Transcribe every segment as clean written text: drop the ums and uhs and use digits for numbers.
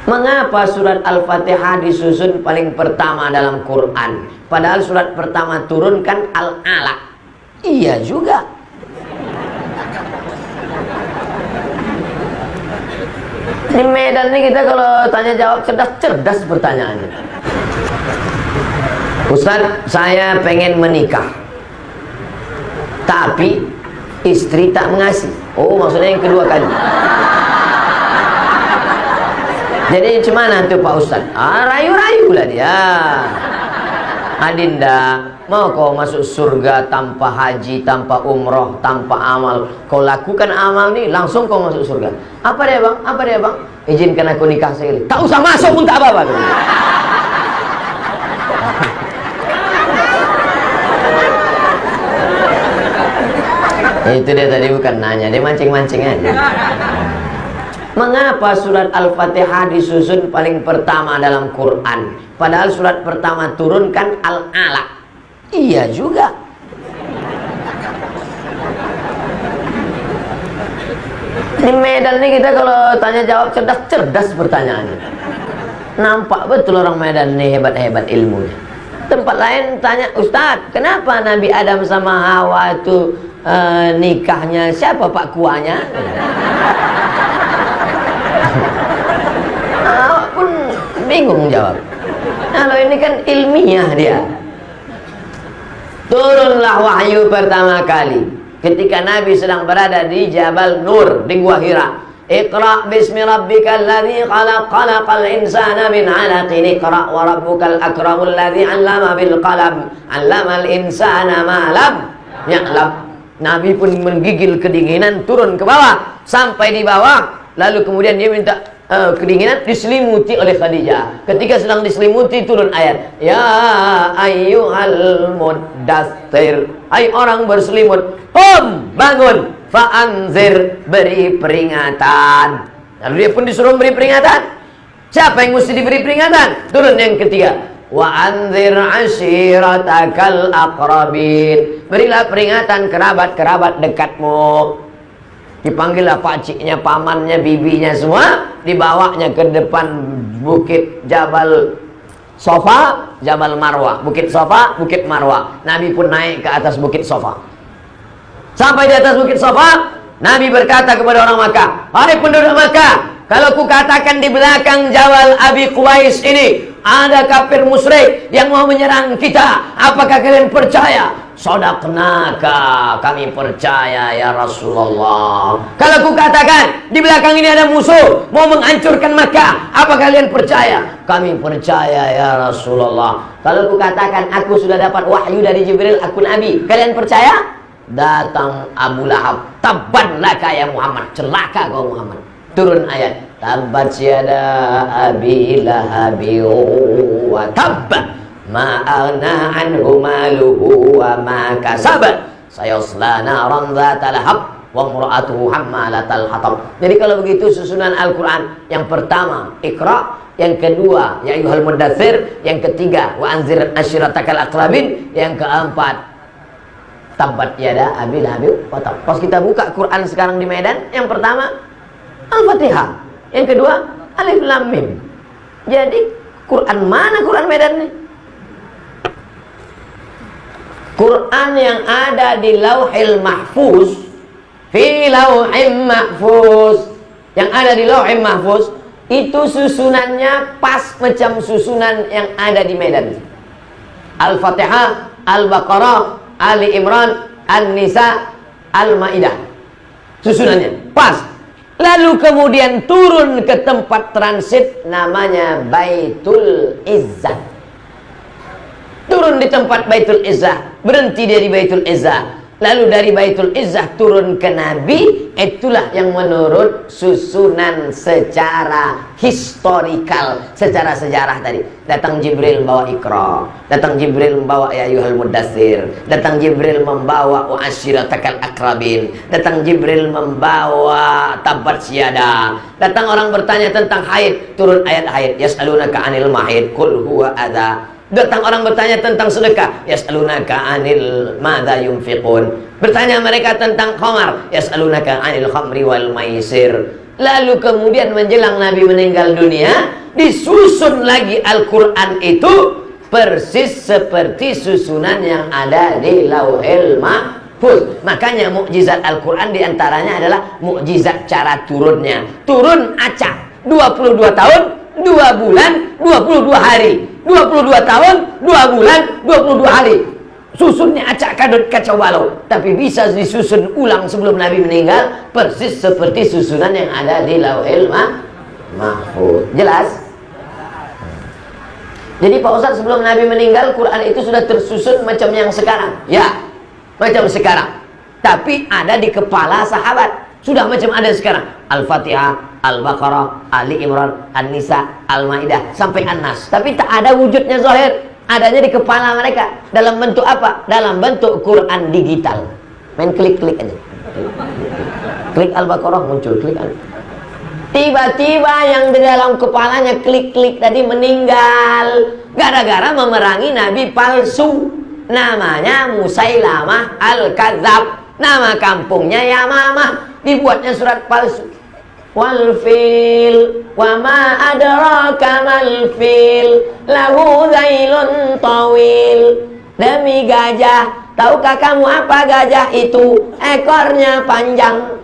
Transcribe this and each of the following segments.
Mengapa surat Al-Fatihah disusun paling pertama dalam Quran? Padahal surat pertama turun kan Al-Alaq. Iya juga. Di Medan ini kita kalau tanya jawab cerdas-cerdas pertanyaannya. Ustaz, saya pengen menikah, tapi istri tak mengasih. Oh, maksudnya yang kedua kali. Jadi gimana tuh Pak Ustaz? Rayu-rayu lah dia. Adinda, mau kau masuk surga tanpa haji, tanpa umroh, tanpa amal? Kau lakukan amal nih, langsung kau masuk surga. Apa dia bang? Apa dia bang? Izinkan aku nikah sekali. Tak usah masuk pun tak apa-apa. Itu dia tadi bukan nanya, dia mancing-mancing aja. Mengapa surat Al-Fatihah disusun paling pertama dalam Quran? Padahal surat pertama turun kan Al-Alaq. Iya juga. Di Medan ini kita kalau tanya jawab cerdas-cerdas pertanyaannya. Nampak betul orang Medan ini hebat-hebat ilmunya. Tempat lain tanya, Ustadz, kenapa Nabi Adam sama Hawa itu nikahnya siapa Pak Kuanya? Pun bingung jawab. Kalau ini kan ilmiah dia. Turunlah wahyu pertama kali ketika Nabi sedang berada di Jabal Nur di Gua Hira. Iqra bismi rabbikal ladzi khalaq, khalaqal insana min 'alaqin, iqra wa rabbukal akramul ladzi 'allama bil qalam, 'allamal insana ma lam ya'lam. Nabi pun menggigil kedinginan, turun ke bawah sampai di bawah, lalu kemudian dia minta kedinginan diselimuti oleh Khadijah. Ketika sedang diselimuti turun ayat, ya ayyuhal muddatsir, hai orang berselimut, qum bangun, fa'anzir, beri peringatan. Lalu dia pun disuruh beri peringatan. Siapa yang mesti diberi peringatan? Turun yang ketiga, wa anzir ashiratakal aqrabin, berilah peringatan kerabat-kerabat dekatmu. Dipanggillah pakciknya, pamannya, bibinya semua, dibawanya ke depan bukit Jabal Sofa, Jabal Marwah, bukit Sofa, bukit Marwah. Nabi pun naik ke atas bukit Sofa. Sampai di atas bukit Sofa, Nabi berkata kepada orang Makkah, hai penduduk Makkah, kalau kukatakan di belakang Jabal Abi Quwais ini ada kafir musyrik yang mau menyerang kita, apakah kalian percaya? Sadaqnaka, kami percaya ya Rasulullah. Kalau kukatakan di belakang ini ada musuh mau menghancurkan Makkah, apa kalian percaya? Kami percaya ya Rasulullah. Kalau kukatakan aku sudah dapat wahyu dari Jibril, aku Nabi, kalian percaya? Datang Abu Lahab, tabban laka ya Muhammad, celaka kau Muhammad. Turun ayat, tabbat yada abi lahabi wa tabba ma aghna anhu maluhu wa ma kasab sayasla naran dzata lahab wa imra'atuhu hammalatal hatab. Jadi kalau begitu susunan Al-Qur'an, yang pertama Iqra, yang kedua ya ayyuhal muddatsir, yang ketiga wa anzir ashiratakal aqrabin, yang keempat tabbat yada abi lahabi wa tab. Pas kita buka Quran sekarang di Medan, yang pertama Al-Fatihah, yang kedua Alif Lam Mim. Jadi Quran mana Quran Medan nih? Quran yang ada di Lauhil Mahfuz, fi Lauhil Mahfuz, yang ada di Lauhil Mahfuz itu susunannya pas macam susunan yang ada di Medan. Al-Fatihah, Al-Baqarah, Ali Imran, An-Nisa, Al-Maidah. Susunannya pas. Lalu kemudian turun ke tempat transit namanya Baitul Izzah. Turun di tempat Baitul Izzah, berhenti dia di Baitul Izzah. Lalu dari Baitul Izzah turun ke Nabi. Itulah yang menurut susunan secara historikal, secara sejarah tadi. Datang Jibril membawa Iqra, datang Jibril membawa ya ayyuhal muddatsir, datang Jibril membawa wa ashiratakal aqrabin, datang Jibril membawa tabbat yada. Datang orang bertanya tentang haid, turun ayat haid, yas'alunaka 'anil mahid qul huwa adza. Datang orang bertanya tentang sedekah, yas'alunaka 'anil madza yunfiqun. Bertanya mereka tentang khamar, yas'alunaka 'anil khamri wal maisir. Lalu kemudian menjelang Nabi meninggal dunia, disusun lagi Al-Quran itu persis seperti susunan yang ada di Lauhil Mahfuz. Makanya mukjizat Al-Quran diantaranya adalah mukjizat cara turunnya. Turun acak 22 tahun 2 bulan 22 hari, 22 tahun 2 bulan 22 hari. Susunnya acak kadut kacau balau, tapi bisa disusun ulang sebelum Nabi meninggal persis seperti susunan yang ada di Lauhil Mahfuz. Jelas? Jadi Pak Ustadz, sebelum Nabi meninggal Quran itu sudah tersusun macam yang sekarang? Ya, macam sekarang. Tapi ada di kepala sahabat. Sudah macam ada sekarang. Al-Fatihah, Al-Baqarah, Ali Imran, An-Nisa, Al-Maidah sampai An-Nas. Tapi tak ada wujudnya zahir. Adanya di kepala mereka. Dalam bentuk apa? Dalam bentuk Quran digital. Main klik-klik aja. Klik Al-Baqarah muncul, klik Al. Tiba-tiba yang di dalam kepalanya klik-klik tadi meninggal. Gara-gara memerangi Nabi palsu. Namanya Musailamah Al-Kadzab. Nama kampungnya Yamamah. Dibuatnya surat palsu. Wal fil wa ma adraka mal fil lahu zailun tawil. Demi gajah, tahukah kamu apa gajah itu? Ekornya panjang.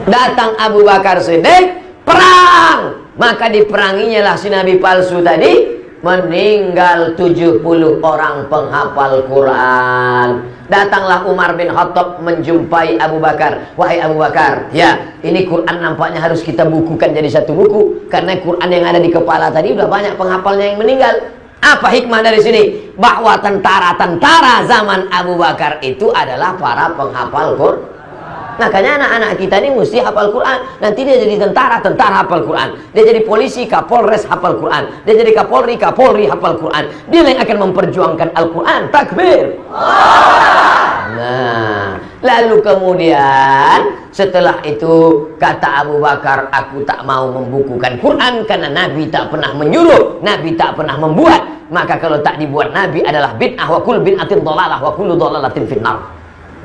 Datang Abu Bakar Siddiq, perang. Maka diperanginya lah si Nabi palsu tadi. Meninggal 70 orang penghafal Quran. Datanglah Umar bin Khattab menjumpai Abu Bakar. Wahai Abu Bakar, ya, ini Quran nampaknya harus kita bukukan jadi satu buku. Karena Quran yang ada di kepala tadi udah banyak penghafalnya yang meninggal. Apa hikmah dari sini? Bahwa tentara-tentara zaman Abu Bakar itu adalah para penghafal Quran. Makanya anak-anak kita ini mesti hafal Quran. Nanti dia jadi tentara hafal Quran. Dia jadi polisi, kapolres hafal Quran. Dia jadi kapolri hafal Quran. Dia yang akan memperjuangkan Al-Quran. Takbir. Nah, lalu kemudian setelah itu kata Abu Bakar, aku tak mau membukukan Quran karena Nabi tak pernah menyuruh, Nabi tak pernah membuat. Maka kalau tak dibuat Nabi adalah bid'ah, wa kullu bid'atin dhalalah wa kullu dhalalatin finnar.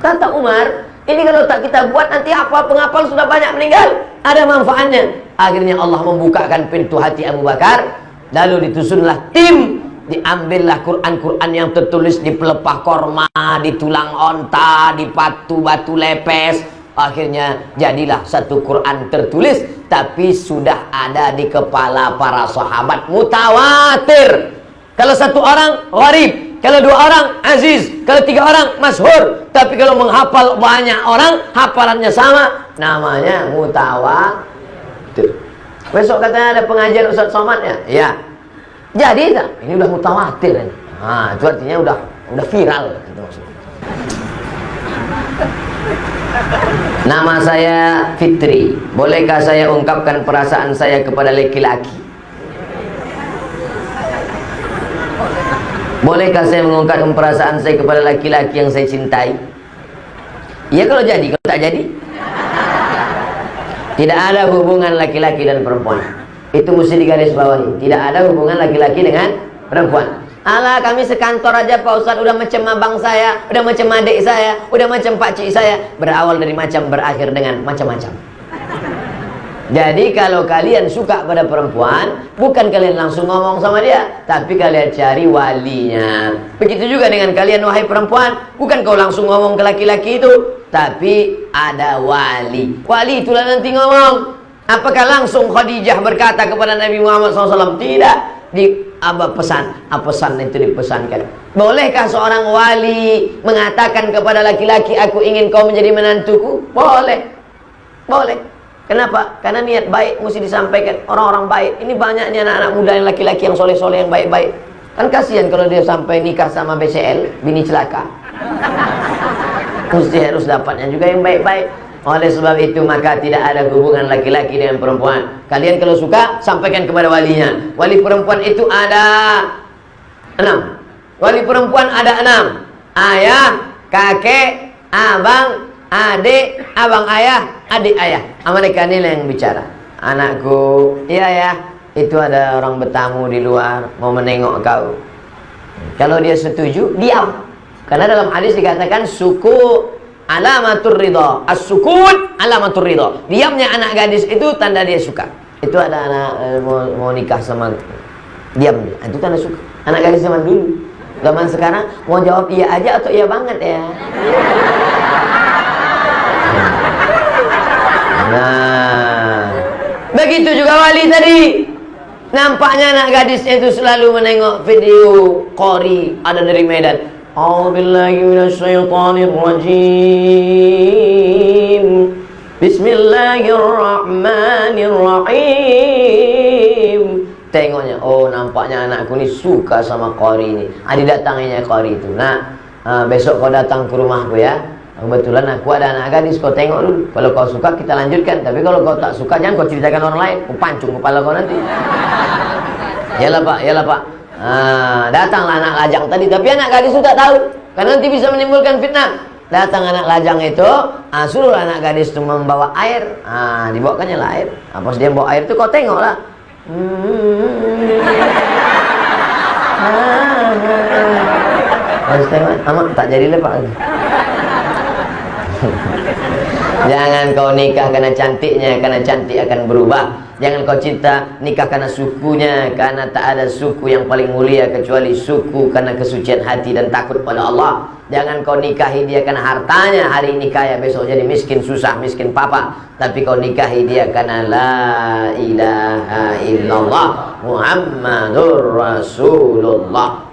Kata Umar, ini kalau tak kita buat nanti penghafal sudah banyak meninggal. Ada manfaatnya. Akhirnya Allah membukakan pintu hati Abu Bakar. Lalu ditusunlah tim. Diambillah Quran-Quran yang tertulis di pelepah korma, di tulang onta, di batu lepes. Akhirnya jadilah satu Quran tertulis. Tapi sudah ada di kepala para sahabat mutawatir. Kalau satu orang gharib, kalau dua orang aziz, kalau tiga orang masyhur. Tapi kalau menghafal banyak orang, hafalannya sama, namanya mutawatir. Besok katanya ada pengajian Ustaz Somad ya? Ya. Jadi ini udah mutawatir ini. Nah, itu artinya udah viral gitu maksudnya. Nama saya Fitri. Bolehkah saya ungkapkan perasaan saya kepada laki-laki? Bolehkah saya mengungkapkan perasaan saya kepada laki-laki yang saya cintai? Ya kalau jadi, kalau tak jadi. Tidak ada hubungan laki-laki dan perempuan. Itu mesti digarisbawahi. Tidak ada hubungan laki-laki dengan perempuan. Alah, kami sekantor aja Pak Ustadz, udah macam abang saya, udah macam adik saya, udah macam pakcik saya. Berawal dari macam, berakhir dengan macam-macam. Jadi kalau kalian suka pada perempuan, bukan kalian langsung ngomong sama dia, tapi kalian cari walinya. Begitu juga dengan kalian wahai perempuan, bukan kau langsung ngomong ke laki-laki itu, tapi ada wali. Wali itulah nanti ngomong. Apakah langsung Khadijah berkata kepada Nabi Muhammad SAW? Tidak. Pesan itu dipesankan. Bolehkah seorang wali mengatakan kepada laki-laki, aku ingin kau menjadi menantuku? Boleh. Boleh. Kenapa? Karena niat baik mesti disampaikan. Orang-orang baik. Ini banyaknya anak-anak muda yang laki-laki yang soleh-soleh, yang baik-baik. Kan kasihan kalau dia sampai nikah sama BCL, bini celaka. Mesti harus dapatnya juga yang baik-baik. Oleh sebab itu maka tidak ada hubungan laki-laki dengan perempuan. Kalian kalau suka, sampaikan kepada walinya. Wali perempuan itu ada 6. Wali perempuan ada 6. Ayah, kakek, abang, adik, abang ayah, adik ayah. Mereka ini yang bicara. Anakku, iya ya, itu ada orang bertamu di luar, mau menengok kau. Kalau dia setuju, diam. Karena dalam hadis dikatakan suku alamatur ridha. As-sukun alamatur ridha. Diamnya anak gadis itu tanda dia suka. Itu ada anak mau nikah sama diam, itu tanda suka. Anak gadis zaman dulu. Zaman sekarang mau jawab iya aja atau iya banget ya. Nah, begitu juga wali tadi. Nampaknya anak gadisnya itu selalu menengok video qori ada dari Medan. A'udzubillahi minasyaitonirrajim. Bismillahirrahmanirrahim. Tengoknya, oh nampaknya anakku ini suka sama qori ini. Didatanginya qori itu. Nah, besok kau datang ke rumahku ya. Kebetulan aku ada anak gadis, kau tengok dulu. Kalau kau suka kita lanjutkan. Tapi kalau kau tak suka jangan kau ceritakan orang lain. Kau pancung kepala kau nanti. Yalah pak, yalah pak. Datanglah anak lajang tadi. Tapi anak gadis itu tak tahu. Karena nanti bisa menimbulkan fitnah. Datang anak lajang itu, suruh anak gadis itu membawa air. Dibawakannya lah air. Pas dia bawa air itu kau tengok lah. Harus tengok. Amat tak jadi lepak. Jangan kau nikah karena cantiknya, karena cantik akan berubah. Jangan kau cinta nikah karena sukunya, karena tak ada suku yang paling mulia kecuali suku karena kesucian hati dan takut pada Allah. Jangan kau nikahi dia karena hartanya, hari ini kaya besok jadi miskin susah, miskin papa. Tapi kau nikahi dia karena la ilaha illallah Muhammadur Rasulullah.